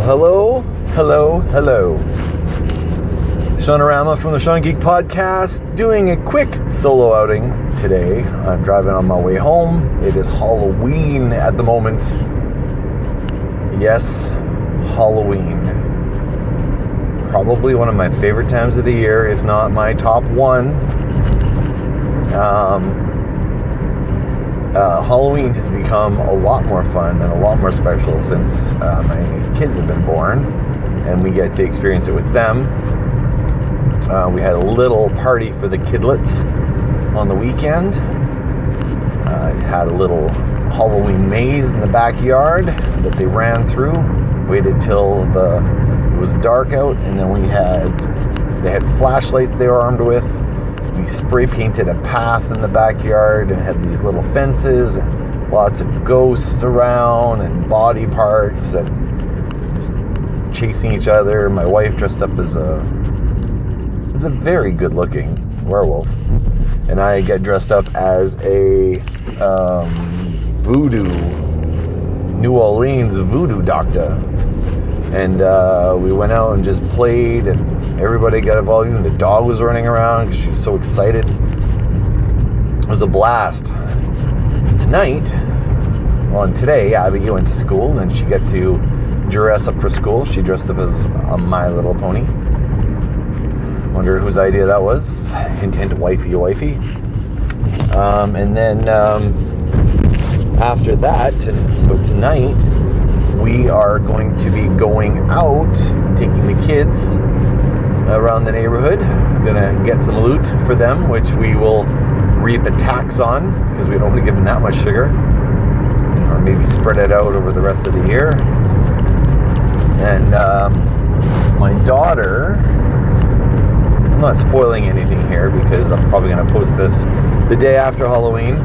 hello. Seanorama from the Sean Geek Podcast, doing a quick solo outing today. I'm driving on my way home. It is Halloween at the moment. Yes, Halloween. Probably one of my favorite times of the year, if not my top one. Halloween has become a lot more fun and a lot more special since my kids have been born, and we get to experience it with them. We had a little party for the kidlets on the weekend. Had a little Halloween maze in the backyard that they ran through. Waited till it was dark out, and then they had flashlights they were armed with. We spray painted a path in the backyard and had these little fences and lots of ghosts around and body parts and chasing each other. My wife dressed up as a very good looking werewolf, and I get dressed up as a New Orleans voodoo doctor. And we went out and just played, and everybody got involved. Even the dog was running around because she was so excited. It was a blast. Today, Abby went to school, and she got to dress up for school. She dressed up as a My Little Pony. Wonder whose idea that was. Hint, hint, wifey. And then after that, so tonight, we are going to be going out, taking the kids around the neighborhood. I'm gonna get some loot for them, which we will reap a tax on because we don't want to give them that much sugar, or maybe spread it out over the rest of the year. And my daughter, I'm not spoiling anything here because I'm probably gonna post this the day after Halloween,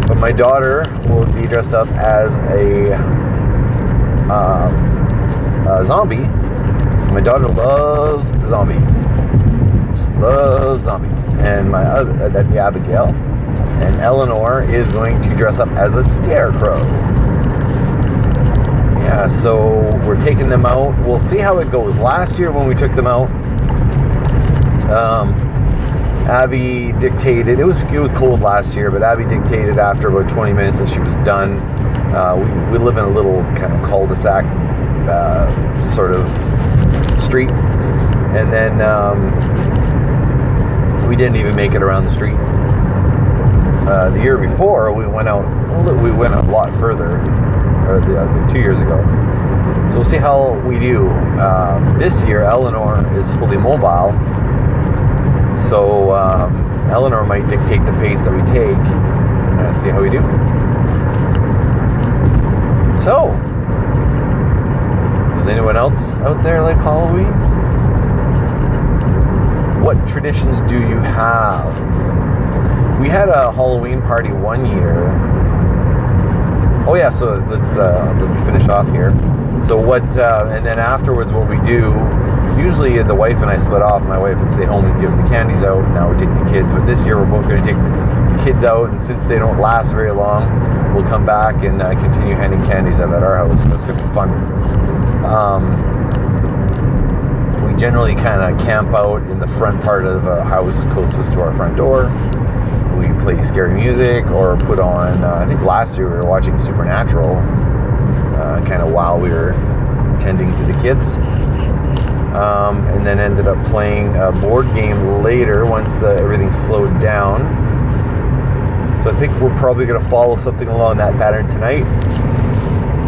but my daughter will be dressed up as a zombie. So my daughter loves zombies, just loves zombies. And that'd be Abigail. And Eleanor is going to dress up as a scarecrow. Yeah, so we're taking them out. We'll see how it goes. Last year when we took them out, Abby dictated. It was cold last year, but Abby dictated after about 20 minutes that she was done. We live in a little kind of cul-de-sac sort of street, and then we didn't even make it around the street. The year before, we went out a lot further, or the 2 years ago. So we'll see how we do. This year, Eleanor is fully mobile, so Eleanor might dictate the pace that we take. See how we do. So, does anyone else out there like Halloween? What traditions do you have? We had a Halloween party one year. Oh yeah, so let's finish off here. So and then afterwards what we do, usually the wife and I split off. My wife would stay home and give the candies out. Now we're taking the kids, but this year we're both going to take the kids out, and since they don't last very long, we'll come back and continue handing candies out at our house. So it's going to be fun. We generally kind of camp out in the front part of the house closest to our front door. We play scary music or put on, I think last year we were watching Supernatural, kind of while we were tending to the kids. And then ended up playing a board game later once everything slowed down. So I think we're probably going to follow something along that pattern tonight.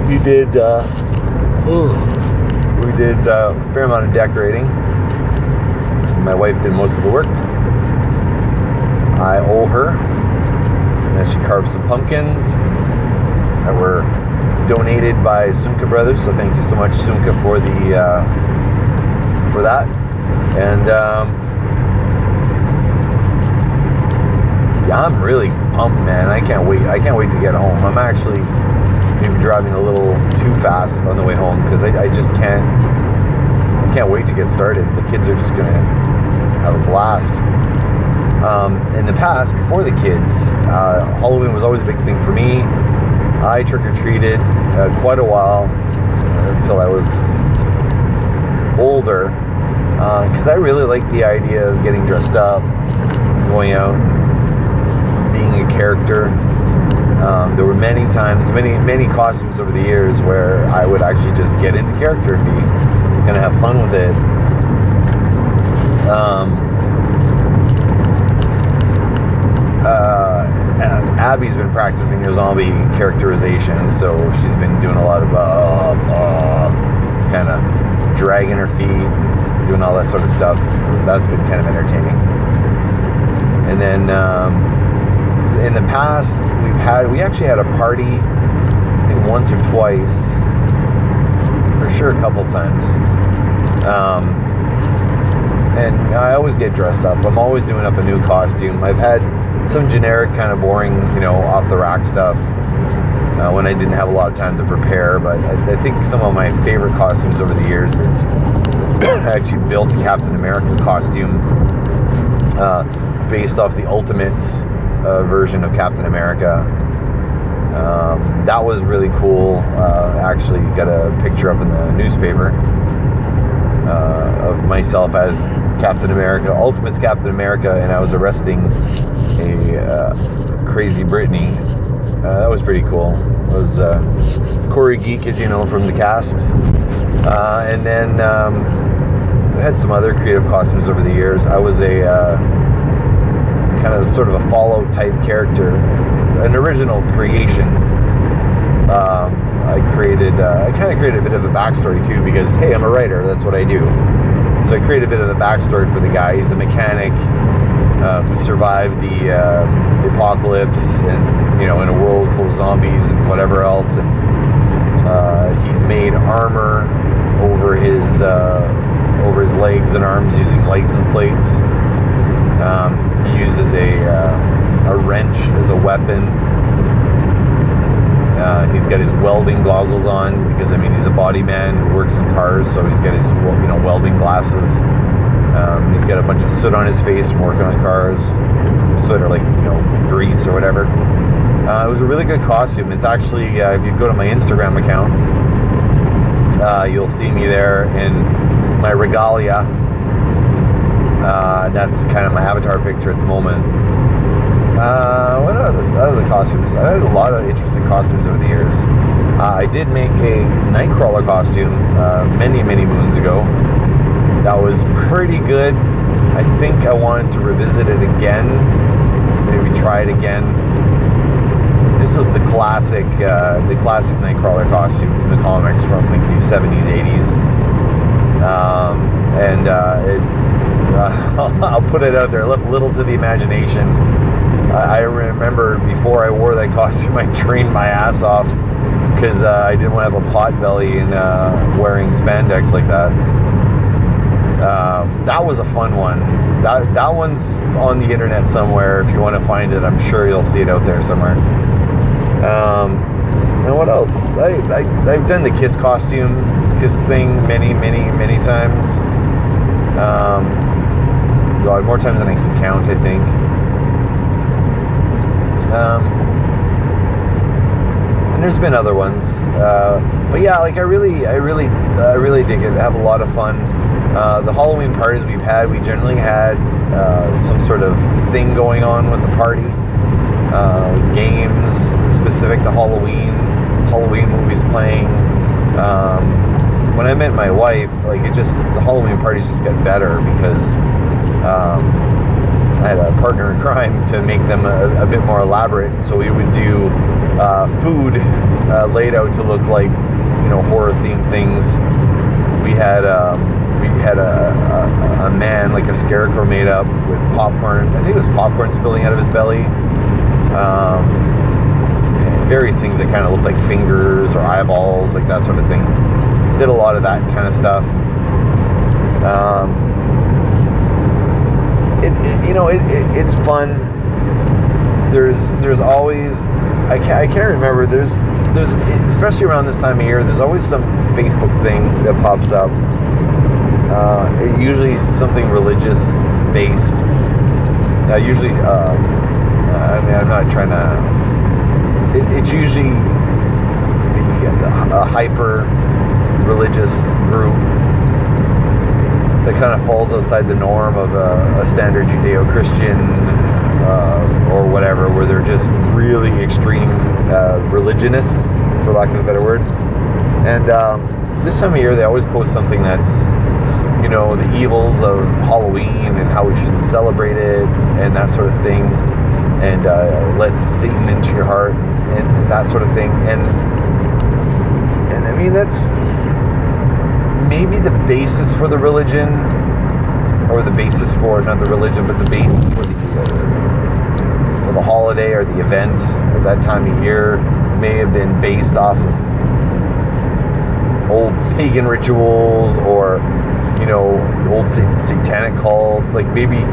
We did a fair amount of decorating. My wife did most of the work. I owe her. And she carved some pumpkins that were donated by Sumka Brothers. So thank you so much, Sumka, for that. And yeah, I'm really pumped, man. I can't wait to get home. I'm actually maybe driving a little too fast on the way home because I just can't wait to get started. The kids are just gonna have a blast. In the past, before the kids, Halloween was always a big thing for me. I trick-or-treated quite a while, until I was older, because I really liked the idea of getting dressed up, going out, being a character. There were many times, many costumes over the years where I would actually just get into character and be kind of have fun with it. Abby's been practicing her zombie characterization, so she's been doing a lot of kind of dragging her feet, doing all that sort of stuff. That's been kind of entertaining. And then in the past, we actually had a party, I think once or twice, for sure a couple times. And I always get dressed up. I'm always doing up a new costume. I've had some generic kind of boring, off the rack stuff when I didn't have a lot of time to prepare. But I think some of my favorite costumes over the years is I actually built a Captain America costume based off the Ultimates version of Captain America. That was really cool. Actually got a picture up in the newspaper of myself as Captain America, Ultimates Captain America, and I was arresting a crazy Britney. That was pretty cool. It was Corey Geek, as you know, from the cast. And then I had some other creative costumes over the years. I was a kind of sort of a Fallout type character, an original creation. I kind of created a bit of a backstory too, because hey, I'm a writer, that's what I do. So I created a bit of a backstory for the guy. He's a mechanic who survived the apocalypse, and in a world full of zombies and whatever else. And he's made armor over his legs and arms using license plates. He uses a wrench as a weapon. He's got his welding goggles on because he's a body man who works in cars, so he's got his welding glasses. He's got a bunch of soot on his face from working on cars, soot or grease or whatever. It was a really good costume. It's actually if you go to my Instagram account, you'll see me there in my regalia. That's kind of my avatar picture at the moment. What other costumes? I had a lot of interesting costumes over the years. I did make a Nightcrawler costume many moons ago. That was pretty good. I think I wanted to revisit it again. Maybe try it again. This was the classic Nightcrawler costume from the comics from the 70s, 80s. I'll put it out there. I left little to the imagination. I remember before I wore that costume, I trained my ass off because I didn't want to have a pot belly and wearing spandex like that. That was a fun one. That one's on the internet somewhere. If you want to find it, I'm sure you'll see it out there somewhere. And what else? I've done the Kiss thing many times. God, more times than I can count, I think. And there's been other ones, but yeah, I really dig it. I have a lot of fun. The Halloween parties we've had, we generally had some sort of thing going on with the party, games specific to Halloween movies playing. When I met my wife, the Halloween parties just got better because I had a partner in crime to make them a bit more elaborate. So we would do food laid out to look like horror themed things. We had a man, like a scarecrow, made up with popcorn. I think it was popcorn spilling out of his belly. And various things that kind of looked like fingers or eyeballs, like that sort of thing. Did a lot of that kind of stuff. It's fun. There's always, I can't remember. There's especially around this time of year. There's always some Facebook thing that pops up. It usually is something religious based. Usually, I'm not trying to. It's usually a hyper religious group that kind of falls outside the norm of a standard Judeo-Christian or whatever, where they're just really extreme religionists, for lack of a better word. And this time of year, they always post something that's, the evils of Halloween and how we shouldn't celebrate it and that sort of thing, and let Satan into your heart and that sort of thing. And I mean, that's maybe the basis for the religion, or the basis for, not the religion, but the basis for the holiday or the event or that time of year may have been based off of old pagan rituals, or old satanic cults. Like maybe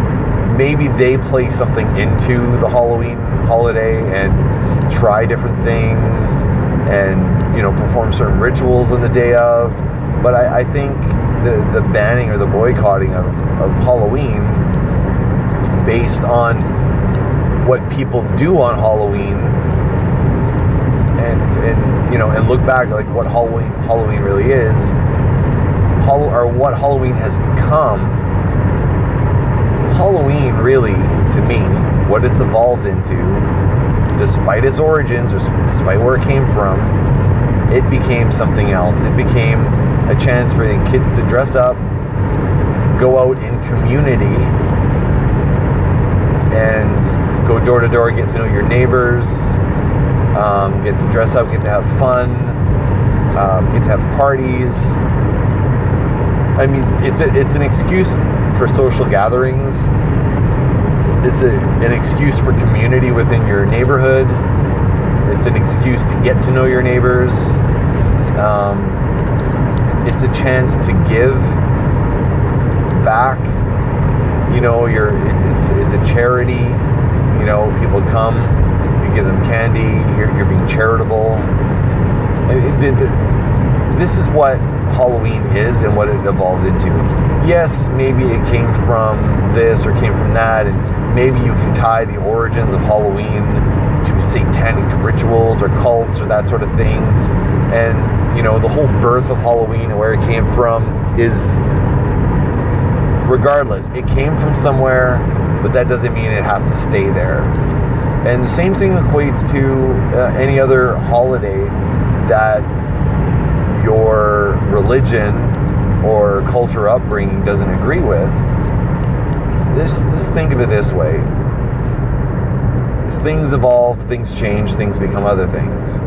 they play something into the Halloween holiday and try different things and perform certain rituals on the day of. But I think the banning or the boycotting of Halloween based on what people do on Halloween, and look back like what Halloween really is, or what Halloween has become. Halloween really, to me, what it's evolved into, despite its origins or despite where it came from, it became something else. It became a chance for the kids to dress up, go out in community, and go door to door, get to know your neighbors, get to dress up, get to have fun, get to have parties. I mean, it's an excuse for social gatherings. It's an excuse for community within your neighborhood. It's an excuse to get to know your neighbors. It's a chance to give back. It's a charity. People come, you give them candy. You're being charitable. This is what Halloween is and what it evolved into. Yes, maybe it came from this or came from that, and maybe you can tie the origins of Halloween to satanic rituals or cults or that sort of thing. And the whole birth of Halloween and where it came from is, regardless, it came from somewhere, but that doesn't mean it has to stay there. And the same thing equates to any other holiday that your religion or culture upbringing doesn't agree with. Just think of it this way. Things evolve, things change, things become other things.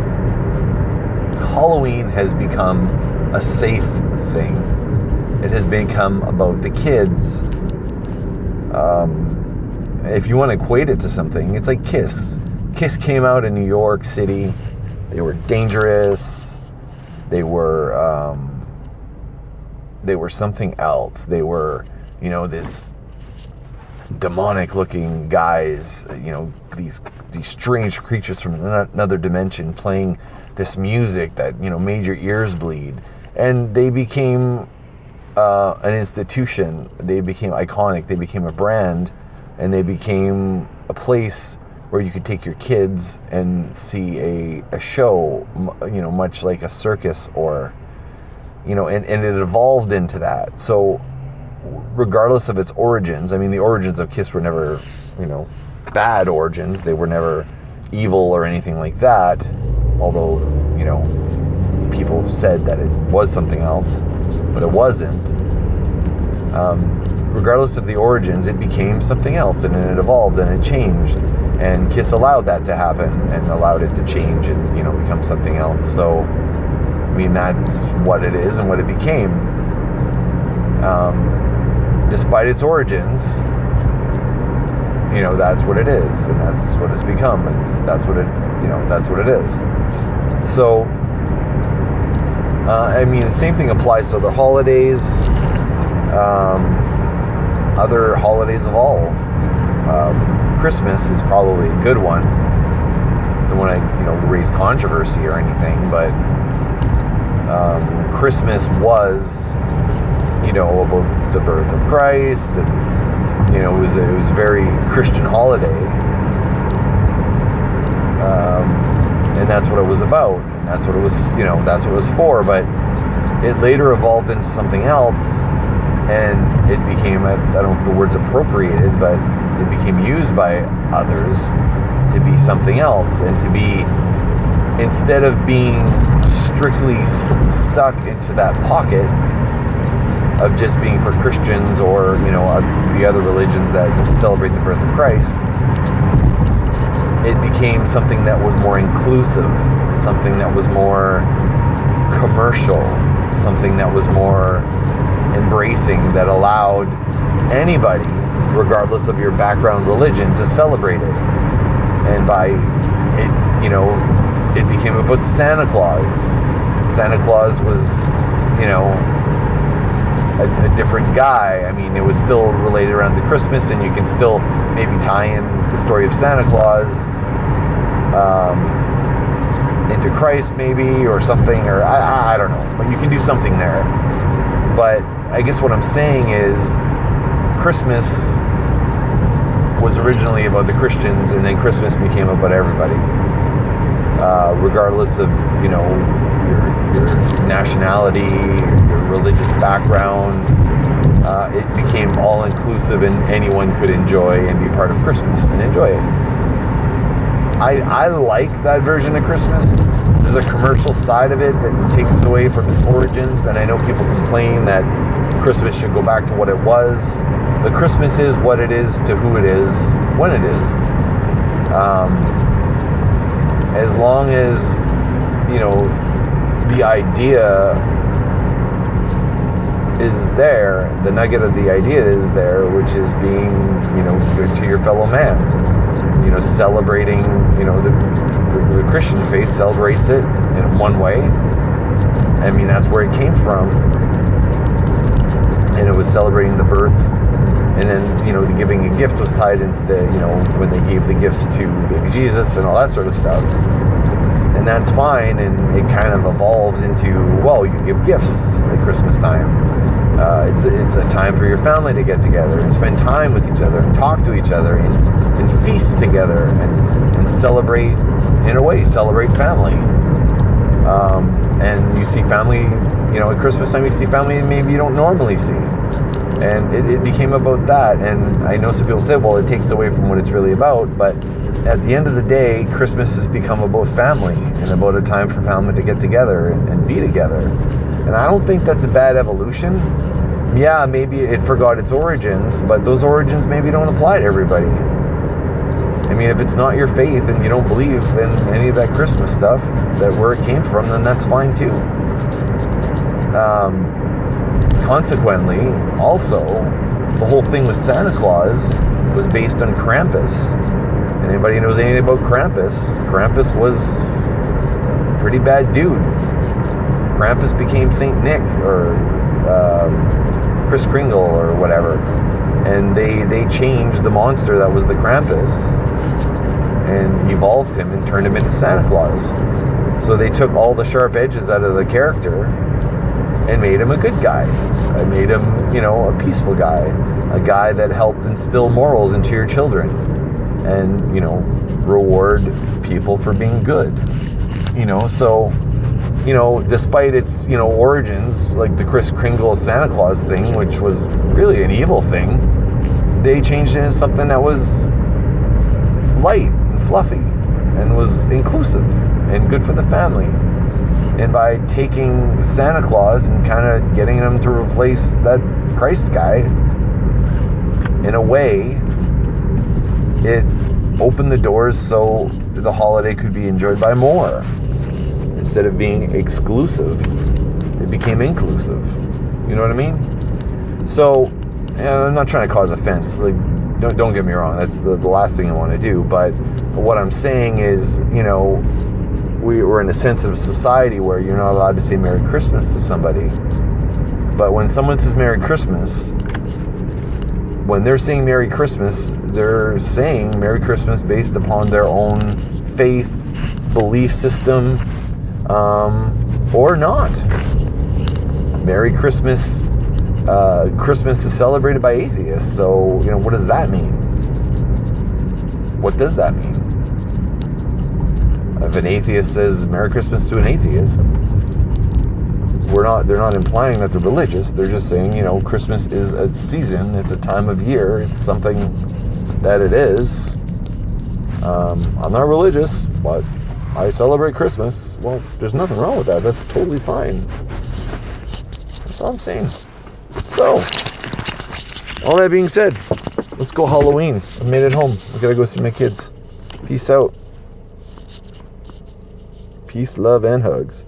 Halloween has become a safe thing. It has become about the kids. If you want to equate it to something, it's like Kiss. Kiss came out in New York City. They were dangerous. They were something else. They were, this demonic-looking guys. These strange creatures from another dimension playing this music that made your ears bleed. And they became an institution. They became iconic. They became a brand, and they became a place where you could take your kids and see a show, much like a circus, or and it evolved into that. So regardless of its origins, I mean, the origins of Kiss were never bad origins. They were never evil or anything like that, although people said that it was something else, but it wasn't. Regardless of the origins, it became something else, and it evolved and it changed, and Kiss allowed that to happen and allowed it to change and become something else. So I mean, that's what it is and what it became. Despite its origins, that's what it is, and that's what it's become, and that's what it is. So I mean, the same thing applies to other holidays. Other holidays evolve. Christmas is probably a good one. Don't want to, raise controversy or anything, but Christmas was, about the birth of Christ, and it was a very Christian holiday, and that's what it was about, and that's what it was, that's what it was for. But it later evolved into something else, and it became, I don't know if the word's appropriated, but it became used by others to be something else, and to be, instead of being strictly stuck into that pocket of just being for Christians or, the other religions that celebrate the birth of Christ, it became something that was more inclusive, something that was more commercial, something that was more embracing, that allowed anybody, regardless of your background religion, to celebrate it. And by it, it became about Santa Claus. Santa Claus was, a different guy. I mean, it was still related around to Christmas, and you can still maybe tie in the story of Santa Claus into Christ, maybe, or something, or I don't know, but you can do something there. But I guess what I'm saying is, Christmas was originally about the Christians, and then Christmas became about everybody, regardless of your nationality, your religious background. It became all inclusive, and anyone could enjoy and be part of Christmas and enjoy it. I like that version of Christmas. There's a commercial side of it that takes away from its origins, and I know people complain that Christmas should go back to what it was. But Christmas is what it is to who it is when it is. As long as, the idea is there, the nugget of the idea is there, which is being, good to your fellow man. Celebrating, the Christian faith celebrates it in one way. I mean, that's where it came from. And it was celebrating the birth. And then, the giving a gift was tied into the, when they gave the gifts to baby Jesus and all that sort of stuff. And that's fine. And it kind of evolved into, well, you give gifts at Christmas time. It's a time for your family to get together and spend time with each other and talk to each other and feast together and celebrate, in a way, celebrate family. And you see family, at Christmas time you see family maybe you don't normally see. And it became about that. And I know some people say, well, it takes away from what it's really about. But at the end of the day, Christmas has become about family and about a time for family to get together and be together. And I don't think that's a bad evolution. Yeah, maybe it forgot its origins, but those origins maybe don't apply to everybody. I mean, if it's not your faith and you don't believe in any of that Christmas stuff, that where it came from, then that's fine too. Consequently, also, the whole thing with Santa Claus was based on Krampus. Anybody who knows anything about Krampus, Krampus was a pretty bad dude. Krampus became Saint Nick or Kris Kringle or whatever. And they changed the monster that was the Krampus and evolved him and turned him into Santa Claus. So they took all the sharp edges out of the character and made him a good guy. I made him, a peaceful guy, a guy that helped instill morals into your children and, reward people for being good. So, despite its, origins, like the Kris Kringle Santa Claus thing, which was really an evil thing, they changed it into something that was light and fluffy and was inclusive and good for the family. And by taking Santa Claus and kind of getting him to replace that Christ guy, in a way, it opened the doors so the holiday could be enjoyed by more. Instead of being exclusive, it became inclusive. You know what I mean? So, I'm not trying to cause offense. Like, don't get me wrong. That's the last thing I want to do. But what I'm saying is, we're in a sensitive society where you're not allowed to say Merry Christmas to somebody. But when someone says Merry Christmas, when they're saying Merry Christmas, they're saying Merry Christmas based upon their own faith, belief system, or not. Merry Christmas. Christmas is celebrated by atheists. So, what does that mean? What does that mean? If an atheist says Merry Christmas to an atheist, they're not implying that they're religious. They're just saying, you know, Christmas is a season. It's a time of year. It's something that it is. I'm not religious, but I celebrate Christmas. Well, there's nothing wrong with that. That's totally fine. That's all I'm saying. So, all that being said, let's go Halloween. I made it home. I gotta go see my kids. Peace out. Peace, love, and hugs.